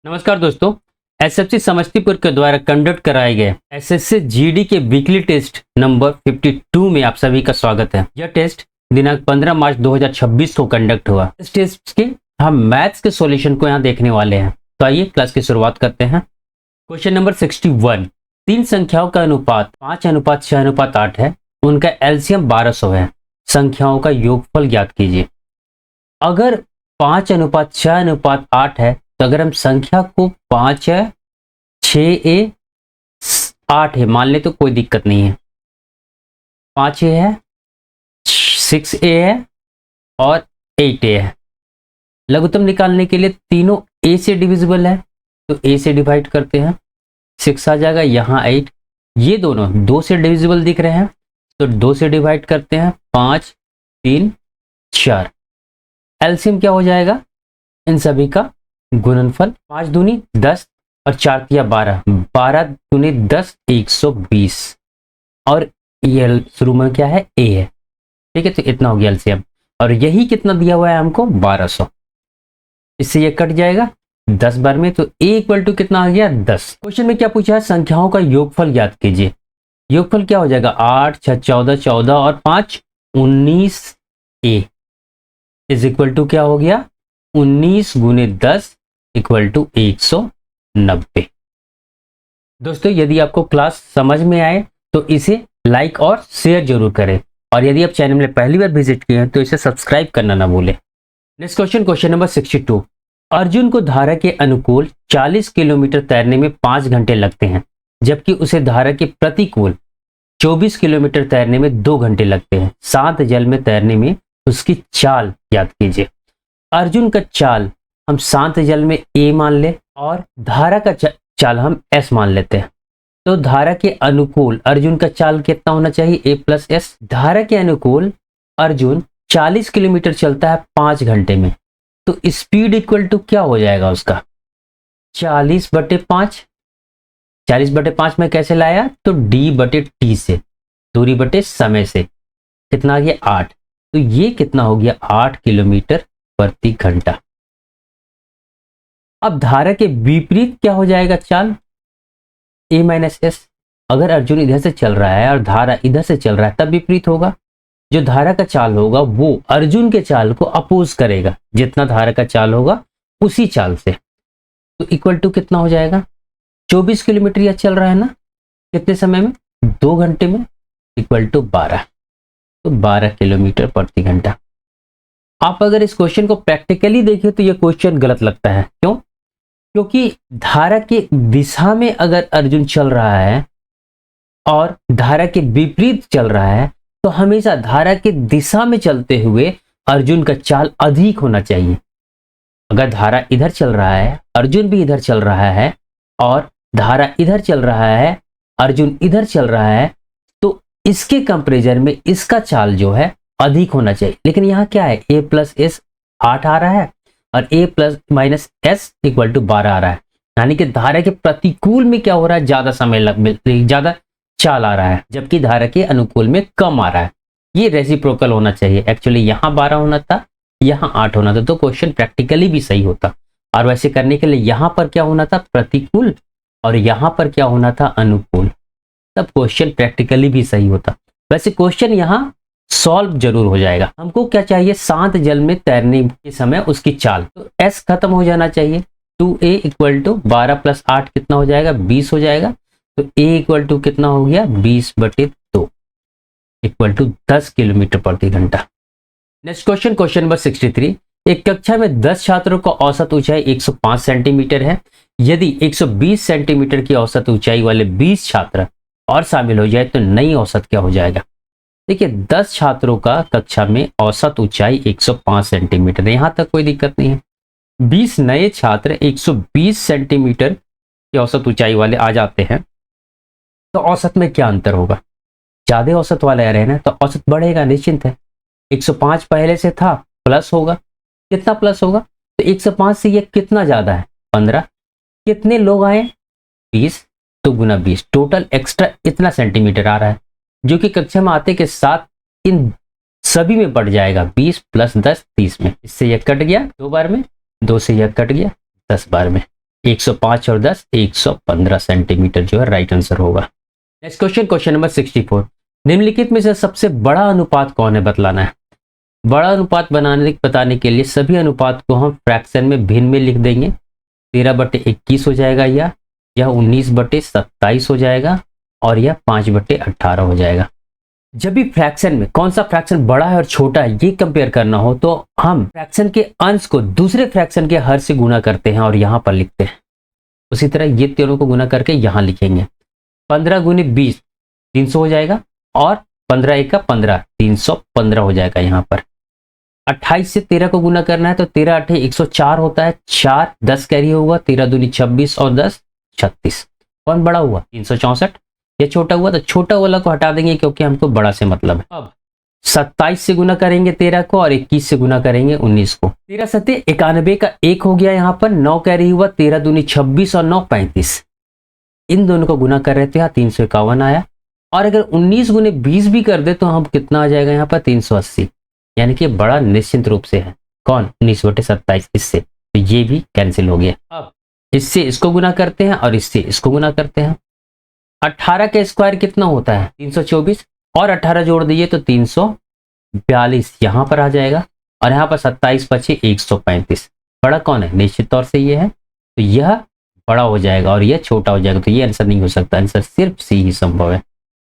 नमस्कार दोस्तों। एसएफसी समस्तीपुर के द्वारा कंडक्ट कराए गए एसएससी जीडी के वीकली टेस्ट नंबर 52 में आप सभी का स्वागत है। यह टेस्ट दिनांक 15 मार्च 2026 को कंडक्ट हुआ। इस टेस्ट के हम मैथ्स के सॉल्यूशन को यहाँ देखने वाले हैं। तो आइए क्लास की शुरुआत करते हैं। क्वेश्चन नंबर 61, तीन संख्याओं का अनुपात 5:6:8 है। उनका एलसीएम 1200 है। संख्याओं का योगफल ज्ञात कीजिए। अगर 5:6:8 है तो अगर हम संख्या को 5 है, 6 है, 8 है मान ले तो कोई दिक्कत नहीं है। 5 है, 6 है और 8 है। लघुत्तम निकालने के लिए तीनों ए से डिविजिबल है तो ए से डिवाइड करते हैं, 6 आ जाएगा। यहाँ 8, ये दोनों 2 से डिविजिबल दिख रहे हैं तो 2 से डिवाइड करते हैं, 5, 3, 4। एलसीएम क्या हो जाएगा इन सभी का? गुणनफल। 5 दूनी 10 और 4 तिया 12, 12 दूनी 10, 120। और ये शुरू में क्या है? ए है। ठीक है, तो इतना हो गया एलसीएम। और यही कितना दिया हुआ है हमको? 1200। इससे ये कट जाएगा 10 बार में, तो ए इक्वल टू कितना आ गया? 10। क्वेश्चन में क्या पूछा है? संख्याओं का योगफल ज्ञात कीजिए। योगफल क्या हो जाएगा? 8, 6, 14, 14 और 5, 19 ए इज इक्वल टू क्या हो गया? 19 गुने 10 इक्वल टू 190। दोस्तों, यदि आपको क्लास समझ में आए तो इसे लाइक और शेयर जरूर करें, और यदि आप चैनल में पहली बार विजिट किए हैं तो इसे सब्सक्राइब करना ना भूलें। Next question, question number 62, Arjun को धारा के अनुकूल 40 किलोमीटर तैरने में 5 घंटे लगते हैं, जबकि उसे धारा के प्रतिकूल 24 किलोमीटर तैरने में 2 घंटे लगते हैं। शांत जल में तैरने में उसकी चाल याद कीजिए। अर्जुन का चाल हम शांत जल में ए मान ले और धारा का चाल हम एस मान लेते हैं। तो धारा के अनुकूल अर्जुन का चाल कितना होना चाहिए? ए प्लस एस। धारा के अनुकूल अर्जुन 40 किलोमीटर चलता है 5 घंटे में, तो स्पीड इक्वल टू क्या हो जाएगा उसका? 40/5। 40/5 में कैसे लाया? तो d/t से, दूरी बटे समय से। कितना आ गया? 8। तो ये कितना हो गया? 8 किलोमीटर प्रति घंटा। अब धारा के विपरीत क्या हो जाएगा चाल? ए माइनस एस। अगर अर्जुन इधर से चल रहा है और धारा इधर से चल रहा है तब विपरीत होगा। जो धारा का चाल होगा वो अर्जुन के चाल को अपोज करेगा, जितना धारा का चाल होगा उसी चाल से। तो इक्वल टू कितना हो जाएगा? 24 किलोमीटर यह चल रहा है ना, कितने समय में? 2 घंटे में, इक्वल टू 12। तो 12 किलोमीटर प्रति घंटा। आप अगर इस क्वेश्चन को प्रैक्टिकली देखें तो यह क्वेश्चन गलत लगता है। क्यों? क्योंकि धारा के दिशा में अगर अर्जुन चल रहा है और धारा के विपरीत चल रहा है तो हमेशा धारा के दिशा में चलते हुए अर्जुन का चाल अधिक होना चाहिए। अगर धारा इधर चल रहा है, अर्जुन भी इधर चल रहा है, और धारा इधर चल रहा है, अर्जुन इधर चल रहा है, तो इसके कंपैरिजन में इसका चाल जो है अधिक होना चाहिए। लेकिन यहाँ क्या है? ए प्लस एस 8 आ रहा है और A plus minus S equal to 12 आ रहा है। यानी कि धारा के प्रतिकूल में क्या हो रहा है? ज्यादा चाल आ रहा है, जबकि धारा के अनुकूल में कम आ रहा है। ये रेसिप्रोकल होना चाहिए। एक्चुअली यहाँ 12 होना था, यहाँ 8 होना था, तो क्वेश्चन प्रैक्टिकली भी सही होता। और वैसे करने के लिए यहाँ पर क्या होना था? प्रतिकूल, और यहाँ पर क्या होना था? अनुकूल। तब क्वेश्चन प्रैक्टिकली भी सही होता। वैसे क्वेश्चन यहाँ सॉल्व जरूर हो जाएगा। हमको क्या चाहिए? शांत जल में तैरने के समय उसकी चाल। तो एस खत्म हो जाना चाहिए। 2a इक्वल टू 12 + 8 कितना हो जाएगा? 20 हो जाएगा। तो a इक्वल टू कितना हो गया? 20/2 इक्वल टू 10 किलोमीटर प्रति घंटा। नेक्स्ट क्वेश्चन, क्वेश्चन नंबर 63, एक कक्षा में 10 छात्रों का औसत ऊंचाई 105 सेंटीमीटर है। यदि 120 सेंटीमीटर की औसत ऊंचाई वाले 20 छात्र और शामिल हो जाए तो नई औसत क्या हो जाएगा? देखिए, 10 छात्रों का कक्षा में औसत ऊंचाई 105 सेंटीमीटर है, यहां तक कोई दिक्कत नहीं है। 20 नए छात्र 120 सेंटीमीटर की औसत ऊंचाई वाले आ जाते हैं तो औसत में क्या अंतर होगा? ज्यादा औसत वाले आ रहे हैं ना, तो औसत बढ़ेगा, निश्चिंत है। 105 पहले से था, प्लस होगा। कितना प्लस होगा? तो 105 से ये कितना ज्यादा है? 15। कितने लोग आए? 20, तो गुना 20, टोटल एक्स्ट्रा इतना सेंटीमीटर आ रहा है, जो कि कक्षा में आते के साथ इन सभी में बढ़ जाएगा। 20 + 10 30 में। इससे यह कट गया 2 बार में, 2 से यह कट गया 10 बार में। 105 और 10 115 सेंटीमीटर जो है राइट आंसर होगा। Next question, question number 64। निम्नलिखित में से सबसे बड़ा अनुपात कौन है बतलाना है। बड़ा अनुपात बताने के लिए सभी अनुपात को हम फ्रैक्शन में भिन्न में लिख देंगे। 13/21 हो जाएगा, यह 19/27 हो जाएगा और यह 5/18 हो जाएगा। जब भी फ्रैक्शन में कौन सा फ्रैक्शन बड़ा है और छोटा है ये कंपेयर करना हो तो हम फ्रैक्शन के अंश को दूसरे फ्रैक्शन के हर से गुना करते हैं और यहां पर लिखते हैं। उसी तरह ये तीनों को गुना करके यहां लिखेंगे। 15 गुने 20 300 हो जाएगा और 15 1 का 15 315 हो जाएगा। यहाँ पर 28 से 13 को गुना करना है तो 13 8 104 होता है, 4 10 कैरी होगा, 13 दूनी 26 और 10 36। कौन बड़ा हुआ? 364। ये छोटा हुआ तो छोटा वाला को हटा देंगे क्योंकि हमको बड़ा से मतलब है। अब 27 से गुना करेंगे 13 को और 21 से गुना करेंगे 19 को। 13 सत्ते 91 का 1 हो गया, यहाँ पर 9 कैरी हुआ, 13 दूनी 26 और 9 35। इन दोनों को गुना कर रहे थे, यहाँ 351 आया। और अगर 19 गुने 20 भी कर दे तो हम कितना आ जाएगा यहाँ पर 380, यानी कि बड़ा निश्चित रूप से है। कौन? 19/27 इससे, तो ये भी कैंसिल हो गया। अब इससे इसको गुना करते हैं और इससे इसको गुना करते हैं। 18 का स्क्वायर कितना होता है? 324 और 18 जोड़ दीजिए तो 342 यहां पर आ जाएगा और यहाँ पर 27 बचे 135। बड़ा कौन है? निश्चित तौर से ये है, तो यह बड़ा हो जाएगा और यह छोटा हो जाएगा, तो ये आंसर नहीं हो सकता। आंसर सिर्फ सी ही संभव है।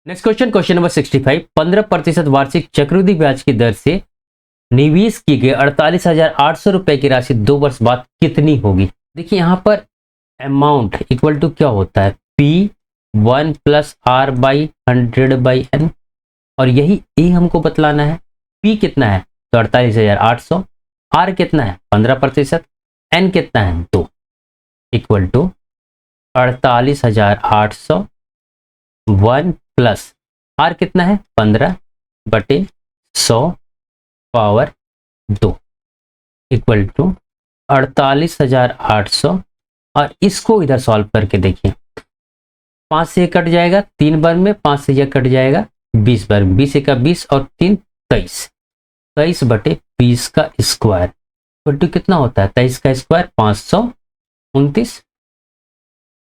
Next question, question number 65। 15% वार्षिक चक्रवृद्धि ब्याज की दर से निवेश की गई 48,800 रुपए की राशि 2 वर्ष बाद कितनी होगी? देखिए यहाँ पर अमाउंट इक्वल टू क्या होता है? P1 + R/100/n और यही ए हमको बतलाना है। P कितना है? तो 48,800। R कितना है? 15%। N कितना है? 2 इक्वल टू 48,800 1 प्लस R कितना है? 15/100 पावर 2 इक्वल टू 48,800। और इसको इधर सॉल्व करके देखिए, 5 से कट जाएगा 3 बार में, 5 से यह कट जाएगा 20 बार में, 20 1 का 20 और 3 23। 23/20 का स्क्वायर इक्वल टू कितना होता है? 23 का स्क्वायर 529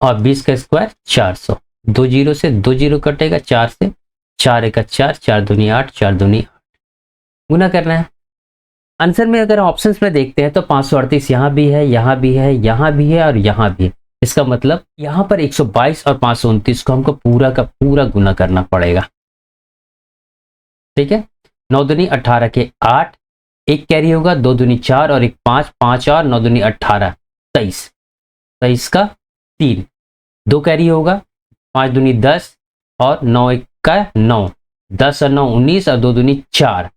और 20 का स्क्वायर 400। 2 जीरो से 2 जीरो कटेगा, 4 से 4 1 का 4, 4 दूनी 8, 4 दूनी 8 गुना करना है। आंसर में अगर ऑप्शंस में देखते हैं तो 538 यहाँ भी है, यहाँ भी है, यहाँ भी है और यहाँ भी है। इसका मतलब यहाँ पर 122 और 529 को हमको पूरा का पूरा गुना करना पड़ेगा। ठीक है, 9 दूनी 18 के 8, 1 कैरी होगा, 2 दूनी 4 और 1 5, 5 और 9 दूनी 18 23, 23 का 3, 2 कैरी होगा, 5 दूनी 10 और 9 1 का 9, 10 और 9 19 और 2 दूनी 4,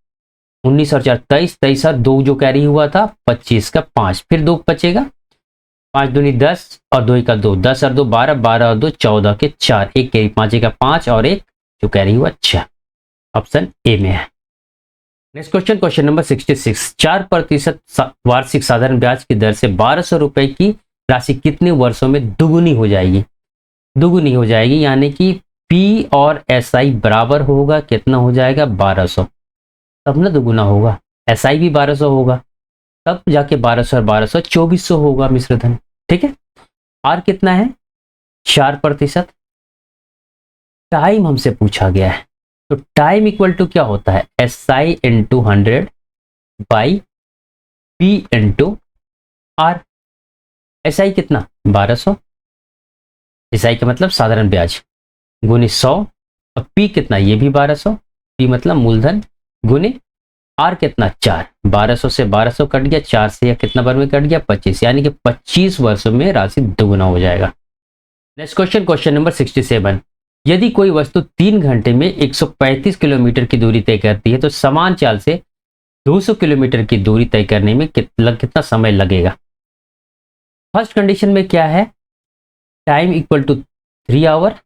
19 और 4 23, 23 और 2 जो कैरी हुआ था 25 का 5, फिर 2 बचेगा, 5 दूनी 10 और 2 का 2, 10 और 2 12, 12 और 2 14 के 4, 1 कैरी 5 का 5 और 1 जो कैरी हुआ 6। ऑप्शन ए में है। Next question, question number 66। 4% वार्षिक साधारण ब्याज की दर से 1200 रुपए की राशि कितने वर्षों में दुगुनी हो जाएगी? दुगुनी हो जाएगी, यानी कि पी और एस आई बराबर होगा, कितना हो जाएगा? 1200। तब ना दुगुना होगा, एस आई भी 1200 होगा, तब जाके 1200 और 1200 2400 होगा मिश्रधन। ठीक है, आर कितना है? 4%। टाइम हमसे पूछा गया है, तो टाइम इक्वल टू क्या होता है? S I into 100 by P into R. S I कितना? 1200। एस आई का मतलब साधारण ब्याज गुने 100 और पी कितना? ये भी 1200। पी मतलब मूलधन गुने आर कितना? 4। 1200 से 1200 कट गया, 4 से यह कितना बार में कट गया? 25, यानी कि 25 वर्षों में राशि दोगुना हो जाएगा। Next question, question number 67। यदि कोई वस्तु 3 घंटे में 135 किलोमीटर की दूरी तय करती है तो समान चाल से 200 किलोमीटर की दूरी तय करने में कितना समय लगेगा? फर्स्ट कंडीशन में क्या है? टाइम इक्वल टू 3 आवर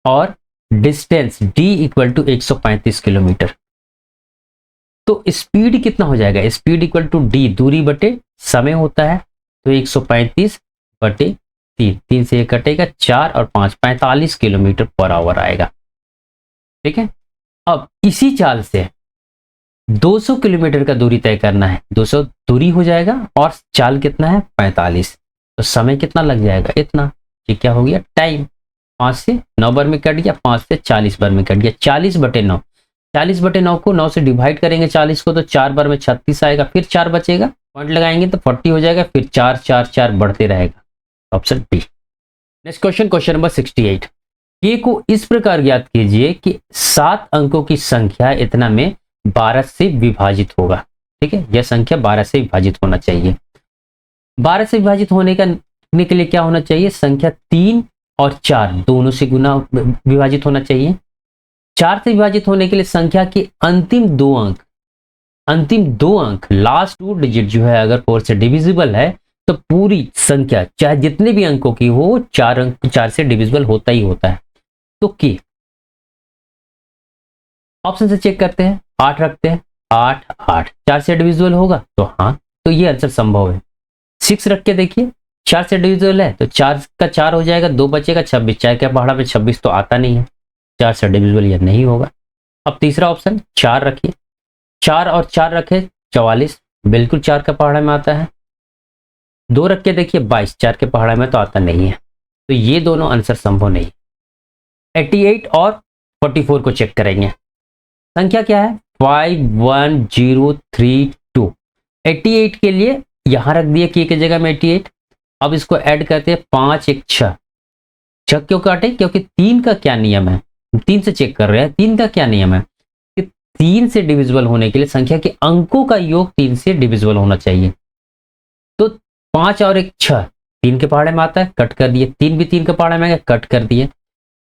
और distance D equal to 135 kilometre. तो स्पीड कितना हो जाएगा? स्पीड इक्वल टू डी दूरी बटे समय होता है, तो 135 बटे 3, 3 से 1 कटेगा, 4 और 5 45 किलोमीटर पर आवर आएगा। ठीक है, अब इसी चाल से 200 किलोमीटर का दूरी तय करना है, 200 दूरी हो जाएगा और चाल कितना है? 45। तो समय कितना लग जाएगा, इतना। ये क्या हो गया, टाइम। 5 से 9 बार में कट गया, 5 से 40 बार में कट गया। 40/9, 40/9 को 9 से डिवाइड करेंगे 40 को, तो 4 बार में 36 आएगा, फिर 4 बचेगा, पॉइंट लगाएंगे तो 40 हो जाएगा, फिर 4 4 4 बढ़ते रहेगा। Option B. Next question, question number 68। के को इस प्रकार ज्ञात कीजिए कि 7 अंकों की संख्या इतना में 12 से विभाजित होगा। ठीक है, यह संख्या 12 से विभाजित होना चाहिए। 12 से विभाजित होने के लिए क्या होना चाहिए, संख्या 3 और 4 दोनों से गुना विभाजित होना चाहिए। 4 से विभाजित होने के लिए संख्या के अंतिम दो अंक लास्ट 2 डिजिट जो है अगर 4 से डिविजिबल है तो पूरी संख्या चाहे जितने भी अंकों की हो 4 से डिविजिबल होता ही होता है। तो की ऑप्शन से चेक करते हैं, 8 रखते हैं, 8 8 4 से डिविजिबल होगा तो हाँ, तो ये आंसर संभव है। 6 रख के देखिए, 4 से डिविजिबल है तो 4 का 4 हो जाएगा, 2 बचेगा 26, 4 के पहाड़ा में 26 तो आता नहीं है, 4 से डिविजिबल यह नहीं होगा। अब तीसरा ऑप्शन 4 रखिए, 4 और 4 रखे 44, बिल्कुल 4 के पहाड़ा में आता है। 2 रख के देखिए 22, 4 के पहाड़ा में तो आता नहीं है, तो ये दोनों आंसर संभव नहीं। 88 और 44 को चेक करेंगे, संख्या क्या है 51032। 88 के लिए यहां रख दिए के जगह में 88। अब इसको ऐड करते हैं, 5 1 6। 6 क्यों काटे, क्योंकि 3 का क्या नियम है, 3 से चेक कर रहे हैं, 3 का क्या नियम है कि 3 से डिविजिबल होने के लिए संख्या के अंकों का योग 3 से डिविजिबल होना चाहिए। तो 5 और 1 6, 3 के पहाड़े में आता है, कट कर दिए, 3 भी 3 के पहाड़े में आया, कट कर दिए।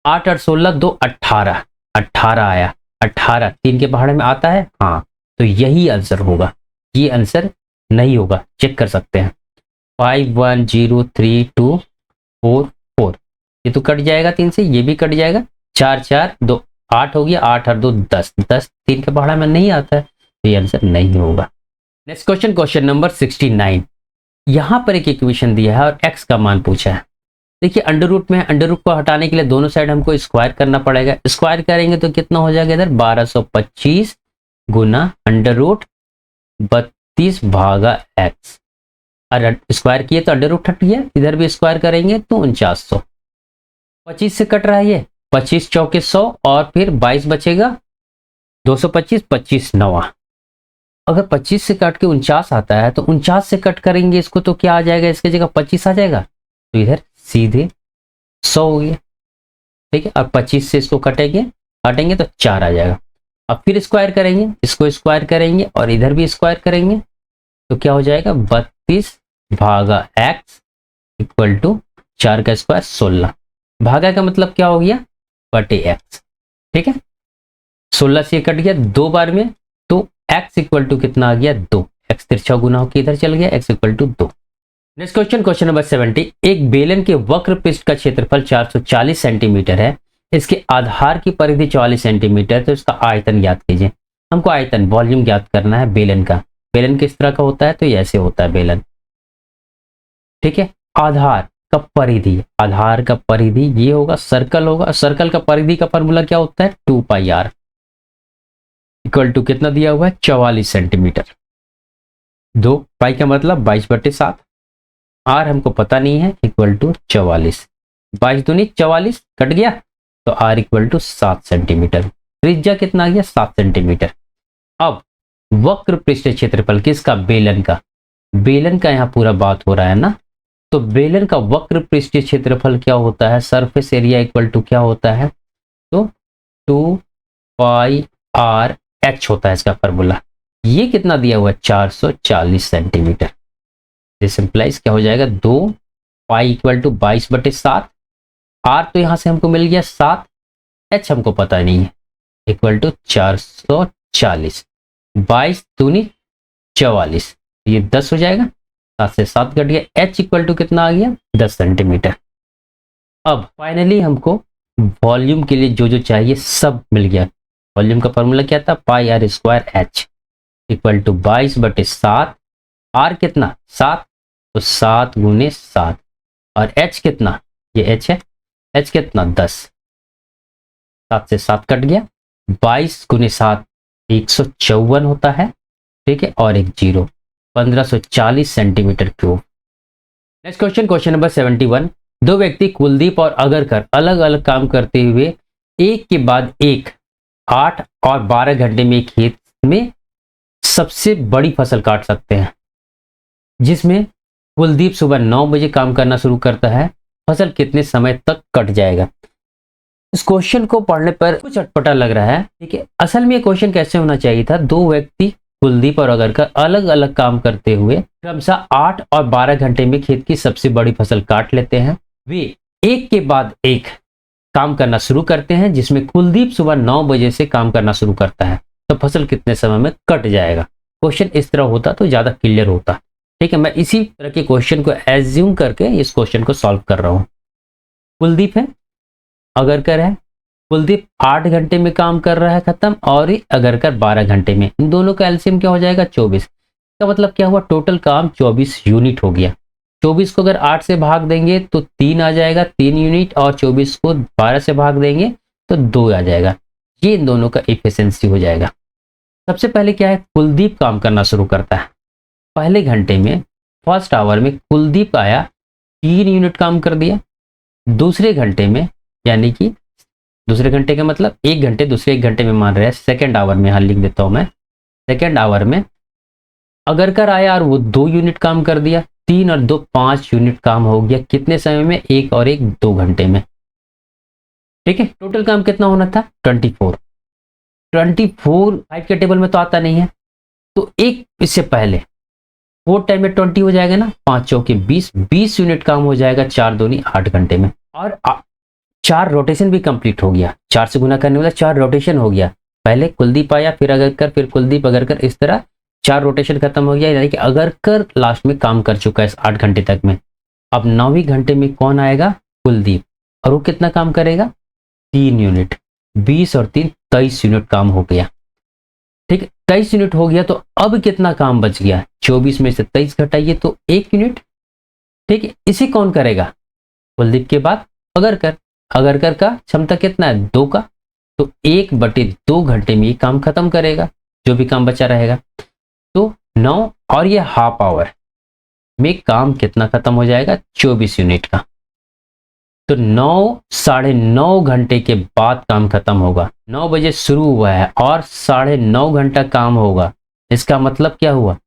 8 8 16 2 18, 18 आया, 18 3 के पहाड़े में आता है, हाँ, तो यही आंसर होगा। ये आंसर नहीं होगा, चेक कर सकते हैं। 5103244, ये तो कट जाएगा 3 से, ये भी कट जाएगा, 4 4 2 8 हो गया, 8 और 2 10, 10 3 के पहाड़ा में नहीं आता है, तो ये आंसर नहीं होगा। Next question, question number 69। यहां पर एक इक्वेशन दिया है और x का मान पूछा है। देखिए अंडर रूट में, अंडर रूट को हटाने के लिए दोनों साइड हमको स्क्वायर करना पड़ेगा। स्क्वायर करेंगे तो कितना हो जाएगा इधर, 1225 गुना अंडर रूट 32 भागा x। और स्क्वायर किए तो अंडर रूट हट गया, इधर भी स्क्वायर करेंगे तो 4900। 25 से कट रहा है ये, 25 चौके 100 और फिर 22 बचेगा, 225 25 9। अगर 25 से कट के 49 आता है तो 49 से कट करेंगे इसको तो क्या आ जाएगा, इसकी जगह 25 आ जाएगा, तो इधर सीधे 100 हो गया। ठीक है, और 25 से इसको काटेंगे तो 4 आ जाएगा। अब फिर स्क्वायर करेंगे, इसको स्क्वायर करेंगे और इधर भी स्क्वायर करेंगे तो क्या हो जाएगा, 32 भागा x इक्वल टू 4 का स्क्वायर 16। भागा का मतलब क्या हो गया, बटे x। ठीक है, 16 से कट गया 2 बार में, तो x इक्वल टू कितना आ गया, 2। x तिरछा गुना होकर इधर चल गया, x equal to 2। Next question, question number 70। एक बेलन के वक्र पृष्ठ का क्षेत्रफल 440 सेंटीमीटर है, इसके आधार की परिधि 44 सेंटीमीटर, तो इसका आयतन ज्ञात कीजिए। हमको आयतन वॉल्यूम ज्ञात करना है बेलन का। बेलन किस तरह का होता है, तो ये ऐसे होता है बेलन। ठीक है, आधार का परिधि, आधार का परिधि ये होगा, सर्कल होगा। सर्कल का परिधि का फॉर्मूला क्या होता है, 2πr इक्वल टू कितना दिया हुआ है, 44 सेंटीमीटर। 2 पाई का मतलब 22/7, आर हमको पता नहीं है, इक्वल टू 44। 22 दूनी 44 कट गया, तो आर इक्वल टू 7 सेंटीमीटर। त्रिज्या कितना आ गया, 7 सेंटीमीटर। अब वक्र पृष्ठ क्षेत्रफल किसका, बेलन का। बेलन का यहाँ पूरा बात हो रहा है ना, तो बेलन का वक्र पृष्ठीय क्षेत्रफल क्या होता है, सरफेस एरिया इक्वल टू क्या होता है, तो 2πr(h) होता है इसका फॉर्मूला। ये कितना दिया हुआ है, 440 सेंटीमीटर। दिस इंप्लाइज क्या हो जाएगा, 2 पाई इक्वल टू 22/7। आर तो यहां से हमको मिल गया 7, h हमको पता नहीं है, इक्वल टू 440। 22 दूनी 44, ये 10 हो जाएगा, 7 से 7 कट गया, h इक्वल टू कितना आ गया, 10 सेंटीमीटर। अब फाइनली हमको वॉल्यूम के लिए जो जो चाहिए सब मिल गया। वॉल्यूम का फॉर्मूला क्या था, πr² इक्वल टू 22/7। आर कितना, 7, तो 7 गुने 7, और h कितना, ये h है, h कितना 10, 7 से 7 कट गया, 22 गुने 7 154 होता है। ठीक है, और एक zero, 1540 centimetre cube. Next question, question number 71। दो व्यक्ति कुलदीप और अगरकर अलग अलग काम करते हुए एक के बाद एक 8 और 12 घंटे में खेत में सबसे बड़ी फसल काट सकते हैं, जिसमें कुलदीप सुबह 9 बजे काम करना शुरू करता है। फसल कितने समय तक कट जाएगा? इस क्वेश्चन को पढ़ने पर कुछ अटपटा लग रहा है। ठीक है, असल में ये क्वेश्चन कैसे होना चाहिए था, दो व्यक्ति कुलदीप और अगरकर अलग अलग काम करते हुए क्रमशः 8 और 12 घंटे में खेत की सबसे बड़ी फसल काट लेते हैं। वे एक के बाद एक काम करना शुरू करते हैं, जिसमें कुलदीप सुबह 9 बजे से काम करना शुरू करता है, तो फसल कितने समय में कट जाएगा? क्वेश्चन इस तरह होता तो ज्यादा क्लियर होता। ठीक है, मैं इसी तरह के क्वेश्चन को एज्यूम करके इस क्वेश्चन को सॉल्व कर रहा हूं। कुलदीप है, अगरकर है। कुलदीप 8 घंटे में काम कर रहा है खत्म, और अगरकर 12 घंटे में। इन दोनों का एलसीएम क्या हो जाएगा? 24। का मतलब क्या हुआ? टोटल काम 24 यूनिट हो गया। 24 को अगर 8 से भाग देंगे तो 3 आ जाएगा, 3 यूनिट, और 24 को 12 से भाग देंगे तो 2 आ जाएगा। ये इन दोनों का एफिशिएंसी हो जाएगा। सबसे पहले क्या है, कुलदीप काम करना शुरू करता है। पहले घंटे में, फर्स्ट आवर में कुलदीप आया, 3 यूनिट काम कर दिया। दूसरे घंटे में, यानी कि दूसरे घंटे का मतलब 1 घंटे, दूसरे 1 घंटे में मान रहे हैं, सेकेंड आवर में, यहाँ लिख देता हूं मैं। सेकेंड आवर में अगरकर आया और वो 2 यूनिट काम कर दिया। 3 और 2 5 यूनिट काम हो गया। कितने समय में? 1 और 1 2 घंटे में। ठीक है, टोटल काम कितना होना था? 24। 24 5 के टेबल में तो आता नहीं है, तो एक इससे पहले 4 टाइम में 20 हो जाएगा ना, 5 चौके 20, 20 यूनिट काम हो जाएगा 4 दूनी 8 घंटे में। और 4 रोटेशन भी कंप्लीट हो गया। 4 से गुना करने वाला 4 रोटेशन हो गया। पहले कुलदीप आया, फिर अगरकर, फिर कुलदीप, अगरकर, इस तरह 4 रोटेशन खत्म हो गया। यानी कि अगरकर लास्ट में काम कर चुका है इस 8 घंटे तक में। अब 9वीं घंटे में कौन आएगा? कुलदीप, और वो कितना काम करेगा? 3 यूनिट। 20 और 3 23 यूनिट काम हो गया। ठीक है, 23 यूनिट हो गया, तो अब कितना काम बच गया? 24 में से 23 घटाइए तो 1 यूनिट। ठीक है, इसे कौन करेगा? कुलदीप के बाद अगरकर। अगरकर का क्षमता कितना है? 2 का, तो 1/2 घंटे में ये काम खत्म करेगा, जो भी काम बचा रहेगा। तो 9 और ये हाफ आवर में काम कितना खत्म हो जाएगा? 24 यूनिट का। तो 9 9.5 घंटे के बाद काम खत्म होगा। 9 बजे शुरू हुआ है और 9.5 घंटा काम होगा। इसका मतलब क्या हुआ?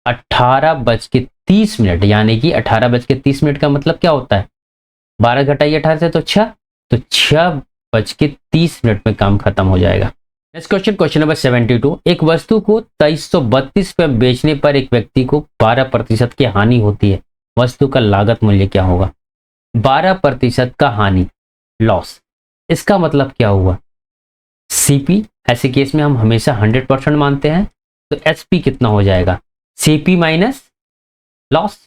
18:30, यानी कि 18:30 का मतलब क्या होता है? 12 घटाइए 18 से तो 6, तो 6:30 में काम खत्म हो जाएगा। Next question, question number 72। एक वस्तु को 2332 पे बेचने पर एक व्यक्ति को 12% की हानि होती है। वस्तु का लागत मूल्य क्या होगा? 12% का हानि, लॉस। इसका मतलब क्या हुआ? सीपी, ऐसे केस में हम हमेशा 100% मानते हैं, तो एसपी कितना हो जाएगा? CP minus loss.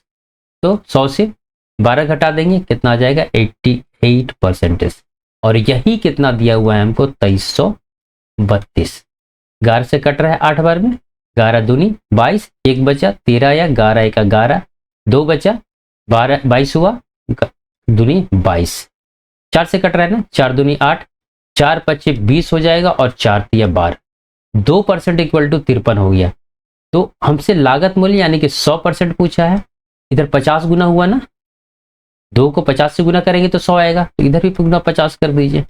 तो 100 से 12 घटा देंगे, कितना आ जाएगा? 88%। और यही कितना दिया हुआ है हमको? 2332। 11 से कट रहा है 8 बार में, 11 दूनी 22, 1 बचा 13 या 11 1 11, 2 बचा 12 22 हुआ, दूनी 22। 4 से कट रहा है ना, 4 दूनी 8, 4 पच्चे 20 हो जाएगा, और 4 तिया 12, 2% इक्वल टू 53 हो गया। तो हमसे लागत मूल्य यानी कि 100% पूछा है। इधर 50 गुना हुआ ना, 2 को 50 से गुना करेंगे तो 100 आएगा, तो इधर भी गुना 50 कर दीजिए।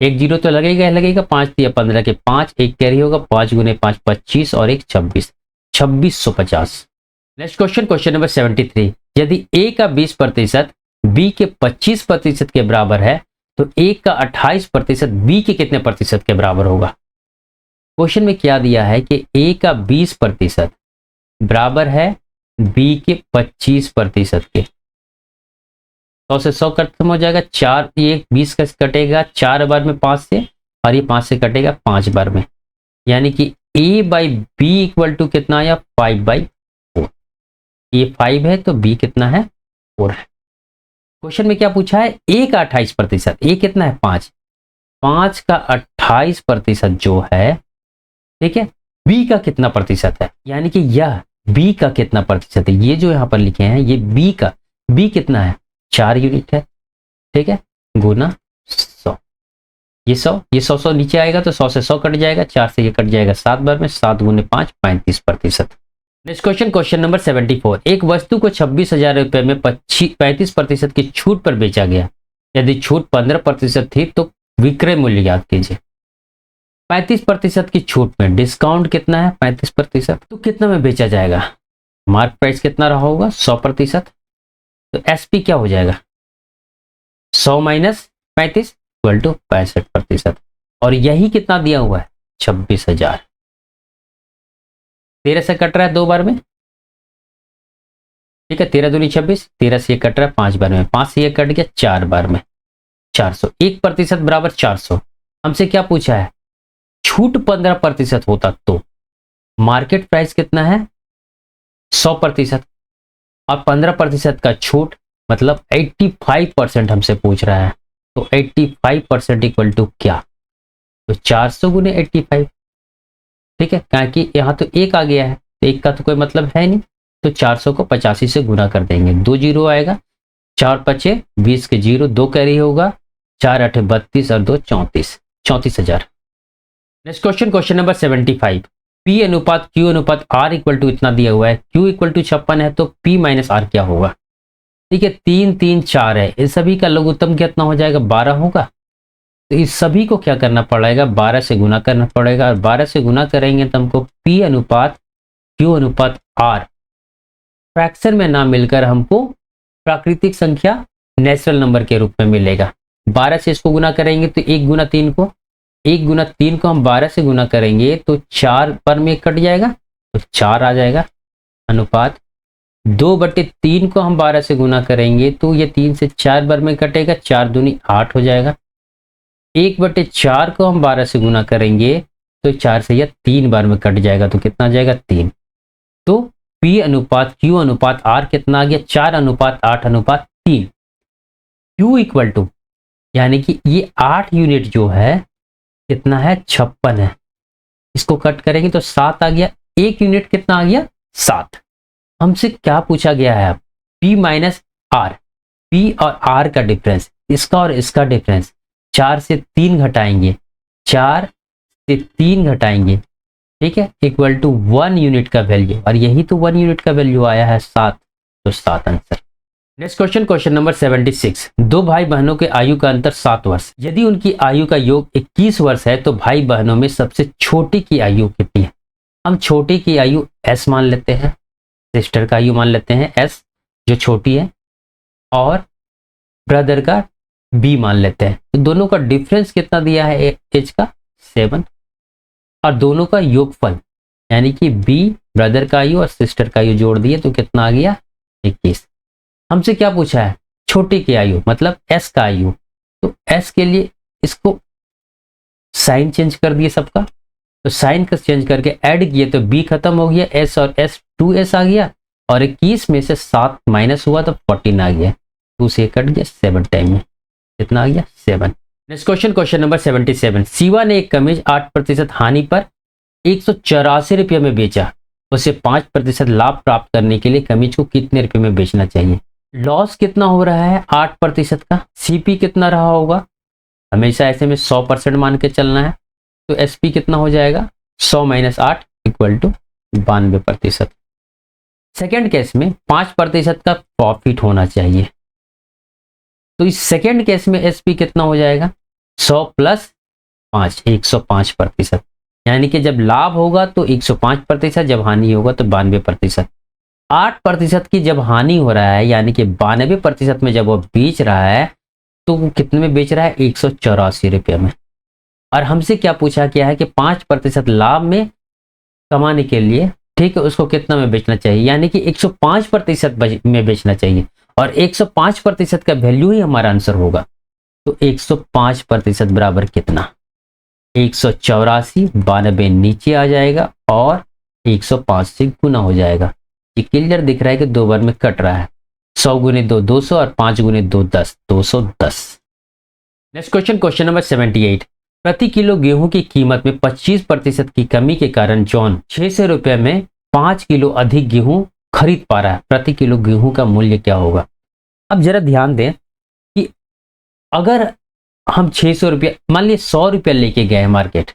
1 जीरो तो लगेगा लगेगा, 5 तिया 15 के 5, 1 कैरी होगा, 5 गुने 5 25, और 1 26, 2650। Next question, question number 73। यदि ए का 20% बी के 25% के बराबर है, तो ए का 28% बी के कितने प्रतिशत के बराबर होगा? क्वेश्चन में क्या दिया है कि ए का 20% बराबर है बी के 25% के। 100 से 100 खत्म हो जाएगा, 4 ये 20 का कटेगा 4 बार में 5 से, और ये 5 से कटेगा 5 बार में, यानी कि a by b equal to कितना आया? 5/4। ये 5 है तो b कितना है? 4 है। क्वेश्चन में क्या पूछा है? a का 28%, a कितना है? 5, 5 का 28% जो है, ठीक है, b का कितना प्रतिशत है? यानी कि यह b का कितना प्रतिशत है? ये जो यहां पर लिखे हैं ये b का, b कितना है? 4 यूनिट है। ठीक है, गुना 100, ये 100 नीचे आएगा तो 100 से 100 कट जाएगा, 4 से ये कट जाएगा 7 बार में, 7 गुने 5 35%। Next question, question number 74। एक वस्तु को 26,000 रुपए में 35% की छूट पर बेचा गया। यदि छूट 15% थी तो विक्रय मूल्य ज्ञात कीजिए। 35% की छूट में डिस्काउंट कितना है? 35%। तो कितना में बेचा जाएगा? मार्क प्राइस कितना रहा होगा? 100%। तो एसपी क्या हो जाएगा? 100 माइनस 35 इक्वल टू 65%। और यही कितना दिया हुआ है? 26,000। 13 से कट रहा है 2 बार में, ठीक है। 13 दूनी 26, 13 से ये कट रहा है 5 बार में, 5 से ये कट गया 4 बार में, 400। 1% बराबर 400। हमसे क्या पूछा है? छूट 15% होता तो मार्केट प्राइस कितना है? 100%। और 15% का छूट मतलब 85% हमसे पूछ रहा है। तो 85% इक्वल टू क्या? तो 400 गुने 85, ठीक है। क्योंकि यहाँ तो 1 आ गया है तो 1 का तो कोई मतलब है नहीं, तो 400 को 85 से गुना कर देंगे। 2 जीरो आएगा, 4 पचे 20 के जीरो, 2 कैरी होगा, 4 अठे 32 और 2 34, 34,000। Next question, question number 75। P अनुपात Q अनुपात R इक्वल टू इतना दिया हुआ है। Q इक्वल टू 56 है तो P माइनस R क्या होगा? ठीक है, 3 3 4 है, इस सभी का लघुत्तम कितना हो जाएगा? 12 होगा। तो इस सभी को क्या करना पड़ेगा? 12 से गुना करना पड़ेगा, और 12 से गुना करेंगे तो हमको P अनुपात Q अनुपात R फ्रैक्शन में ना मिलकर हमको प्राकृतिक संख्या नेचुरल नंबर के रूप में मिलेगा। 12 से इसको गुना करेंगे तो 1 गुना 3 को, 1 गुना 3 को हम 12 से गुना करेंगे तो 4 पर में कट जाएगा तो 4 आ जाएगा। अनुपात 2/3 को हम 12 से गुना करेंगे तो ये 3 से 4 बार में कटेगा, 4 दूनी 8 हो जाएगा। 1/4 को हम 12 से गुना करेंगे तो 4 से यह 3 बार में कट जाएगा, तो कितना आ जाएगा? 3। तो P अनुपात Q अनुपात R कितना आ गया? 4 अनुपात 8 अनुपात 3। Q इक्वल टू यानी कि ये 8 यूनिट जो है कितना है? 56 है। इसको कट करेंगे तो 7 आ गया। 1 यूनिट कितना आ गया? 7। हमसे क्या पूछा गया है? अब P माइनस R, P और R का डिफरेंस, इसका और इसका डिफरेंस 4 से 3 घटाएंगे, 4 से 3 घटाएंगे, ठीक है, इक्वल टू 1 यूनिट का वैल्यू, और यही तो 1 यूनिट का वैल्यू आया है 7, तो 7 answer. Next question, question number 76। 2 भाई बहनों के आयु का अंतर 7 वर्ष। यदि उनकी आयु का योग 21 वर्ष है तो भाई बहनों में सबसे छोटी की आयु कितनी है? हम छोटी की आयु S मान लेते हैं, सिस्टर का आयु मान लेते हैं S जो छोटी है, और ब्रदर का B मान लेते हैं। तो दोनों का डिफरेंस कितना दिया है एज का? 7। और दोनों का योगफल यानी कि B ब्रदर का आयु और सिस्टर का आयु जोड़ दिए तो कितना आ गया? 21। हमसे क्या पूछा है? छोटे की आयु मतलब S का आयु। तो S के लिए इसको साइन चेंज कर दिए सबका, तो साइन का चेंज करके ऐड किए तो B खत्म हो गया, S और S 2S आ गया, और 21 में से 7 माइनस हुआ तो 14 आ गया, 2 से कट गया 7 टाइम में, कितना आ गया? 7। Next question, question number 77। Shiva ने एक कमीज 8% हानि पर 184 रुपये में बेचा। उसे 5% लाभ प्राप्त करने के लिए कमीज को कितने रुपए में बेचना चाहिए? लॉस कितना हो रहा है? 8% का। सीपी कितना रहा होगा? हमेशा ऐसे में 100% मान के चलना है, तो एसपी कितना हो जाएगा? 100 minus 8 equal to 92%। Second case में 5% का प्रॉफिट होना चाहिए, तो इस सेकेंड केस में एसपी कितना हो जाएगा? 100 प्लस 5 105%। यानी कि जब लाभ होगा तो 105%, जब हानि होगा तो 92%। 8% की जब हानि हो रहा है यानी कि 92% में जब वो बेच रहा है तो वो कितने में बेच रहा है? 184 रुपये में। और हमसे क्या पूछा गया है कि 5% लाभ में कमाने के लिए, ठीक है, उसको कितना में बेचना चाहिए? यानी कि 105% में बेचना चाहिए, और 105% का वैल्यू ही हमारा आंसर होगा। तो 105% बराबर कितना? 184, 92 नीचे आ जाएगा और 105 से गुना हो जाएगा। ये क्लियर दिख रहा है कि 2 बार में कट रहा है। 100 गुने 2 200 और 5 गुने 2 10, 210। Next question, question number 78। प्रति किलो गेहूं की कीमत में 25% की कमी के कारण जॉन 600 रुपये में 5 किलो अधिक गेहूं खरीद पा रहा है। प्रति किलो गेहूं का मूल्य क्या होगा? अब जरा ध्यान दें कि अगर हम 600 रुपये, मान लीजिए 100 रुपये लेके गए मार्केट,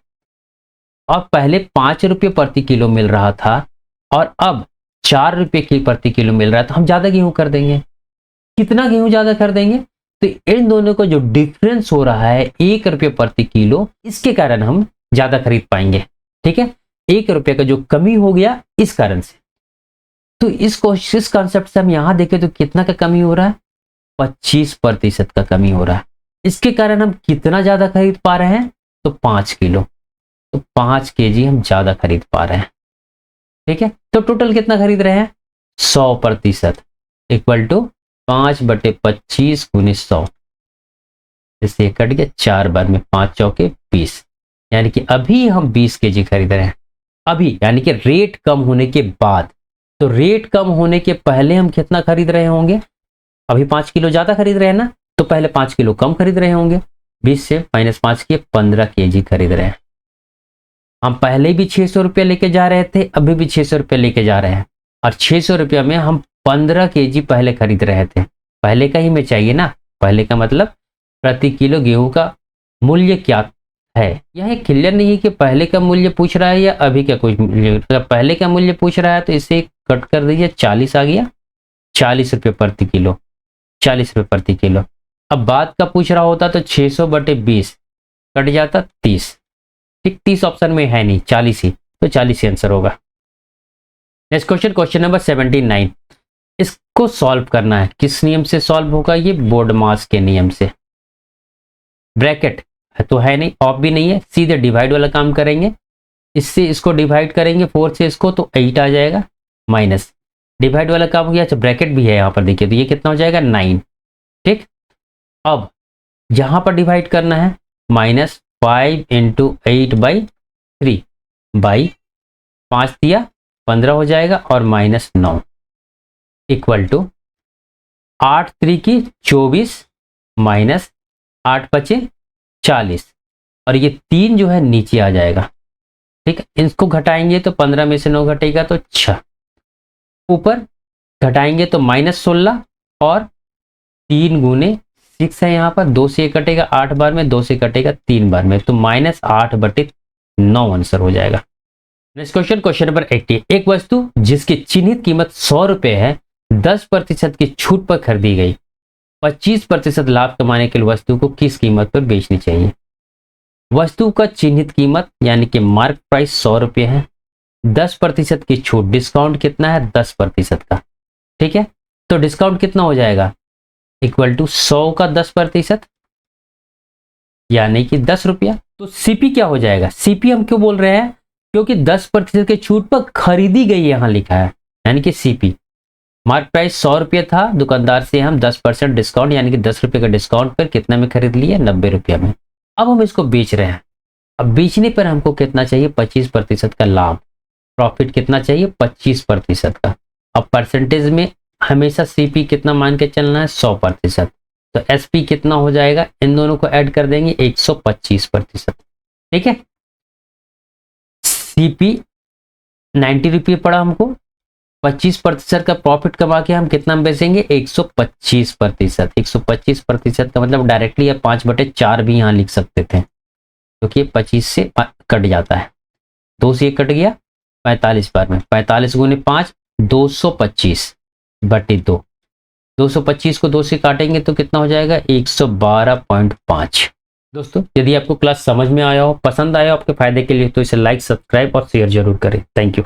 और पहले 5 रुपये प्रति किलो मिल रहा था, और अब ₹4 की प्रति किलो मिल रहा है तो हम ज्यादा गेहूं कर देंगे। कितना गेहूं ज्यादा कर देंगे? तो इन दोनों को जो डिफरेंस हो रहा है ₹1 प्रति किलो, इसके कारण हम ज्यादा खरीद पाएंगे। ठीक है, ₹1 का जो कमी हो गया इस कारण से। तो इस कॉन्सेप्ट से हम यहां देखें तो कितना का कमी हो रहा है? 25% का कमी हो रहा है। इसके कारण हम कितना ज्यादा खरीद पा रहे हैं? तो 5 किलो, तो 5 केजी हम ज्यादा खरीद पा रहे हैं। ठीक है, तो टोटल कितना खरीद रहे हैं? 100% इक्वल टू 5/25 × 100। इससे कट गया 4 बार में, 5 चौके 20, यानी कि अभी हम 20 केजी खरीद रहे हैं। अभी यानी कि रेट कम होने के बाद। तो रेट कम होने के पहले हम कितना खरीद रहे होंगे? अभी 5 किलो ज्यादा खरीद रहे हैं ना, तो पहले 5 किलो कम खरीद रहे होंगे। 20 से -5 किए 15 केजी खरीद रहे हैं। हम पहले भी 600 रुपये लेके जा रहे थे, अभी भी 600 रुपये लेके जा रहे हैं, और 600 रुपये में हम 15 केजी पहले खरीद रहे थे। पहले का ही में चाहिए ना, पहले का मतलब प्रति किलो गेहूं का मूल्य क्या है। यह क्लियर नहीं है कि पहले का मूल्य पूछ रहा है या अभी का कुछ मूल्य। पहले का मूल्य पूछ रहा है तो इसे कट कर दीजिए, 40 आ गया, ₹40 प्रति किलो, ₹40 प्रति किलो। अब बाद का पूछ रहा होता तो 600/20 कट जाता 30। ठीक, 30 ऑप्शन में है नहीं, 40 ही, तो 40 ही आंसर होगा। Next question, question number 79। इसको सॉल्व करना है। किस नियम से सॉल्व होगा? ये बोर्डमास के नियम से। ब्रैकेट तो है नहीं, ऑफ भी नहीं है, सीधे डिवाइड वाला काम करेंगे। इससे इसको डिवाइड करेंगे 4 से इसको, तो 8 आ जाएगा, माइनस डिवाइड वाला काम हो गया। अच्छा, ब्रैकेट भी है यहाँ पर, देखिए तो ये कितना हो जाएगा? 9। ठीक, अब यहां पर डिवाइड करना है, -5 × 8/3 बाई 5 दिया 15 हो जाएगा, और -9 इक्वल टू 8 3 की 24 माइनस 8 5 40, और ये 3 जो है नीचे आ जाएगा। ठीक है, इसको घटाएंगे तो 15 में से 9 घटेगा तो 6, ऊपर घटाएंगे तो -16, और 3 × 6 है यहाँ पर, 2 से 1 कटेगा 8 बार में, 2 से कटेगा 3 बार में, तो -8/9 आंसर हो जाएगा। Next question, question number 80। एक वस्तु जिसकी चिन्हित कीमत 100 रुपए है, 10% की छूट पर खरीदी गई, 25% लाभ कमाने के लिए वस्तु को किस कीमत पर बेचनी चाहिए? वस्तु का चिन्हित कीमत यानी कि मार्क प्राइस 100 रुपये है, 10% की छूट, डिस्काउंट कितना है? 10% का। ठीक है, तो डिस्काउंट कितना हो जाएगा? इक्वल टू 100 का 10%, यानी कि 10 रुपया। तो सीपी क्या हो जाएगा? सीपी हम क्यों बोल रहे हैं? क्योंकि 10% के छूट पर खरीदी गई यहां लिखा है, यानी कि सीपी। मार्क प्राइस 100 रुपये था, दुकानदार से हम 10% डिस्काउंट यानी कि 10 रुपये का डिस्काउंट पर कितना में खरीद लिए? 90 रुपया में। अब हम इसको बेच रहे हैं। अब बेचने पर हमको कितना चाहिए? 25% का लाभ, प्रॉफिट कितना चाहिए? 25% का। अब परसेंटेज में हमेशा सीपी कितना मान के चलना है? 100%। तो एसपी कितना हो जाएगा? इन दोनों को ऐड कर देंगे, 125%। ठीक है, सीपी 90 रुपये पड़ा हमको, 25% का प्रॉफिट कमा के हम कितना बेचेंगे? 125%। 125% का मतलब डायरेक्टली आप 5/4 भी यहाँ लिख सकते थे, क्योंकि 25 से कट जाता है, 2 से 1 कट गया, 45 बार में, 45 × 5 225/2। 225 को 2 से काटेंगे तो कितना हो जाएगा? 112.5। दोस्तों, यदि आपको क्लास समझ में आया हो, पसंद आया हो आपके फायदे के लिए, तो इसे लाइक, सब्सक्राइब और शेयर जरूर करें। Thank you.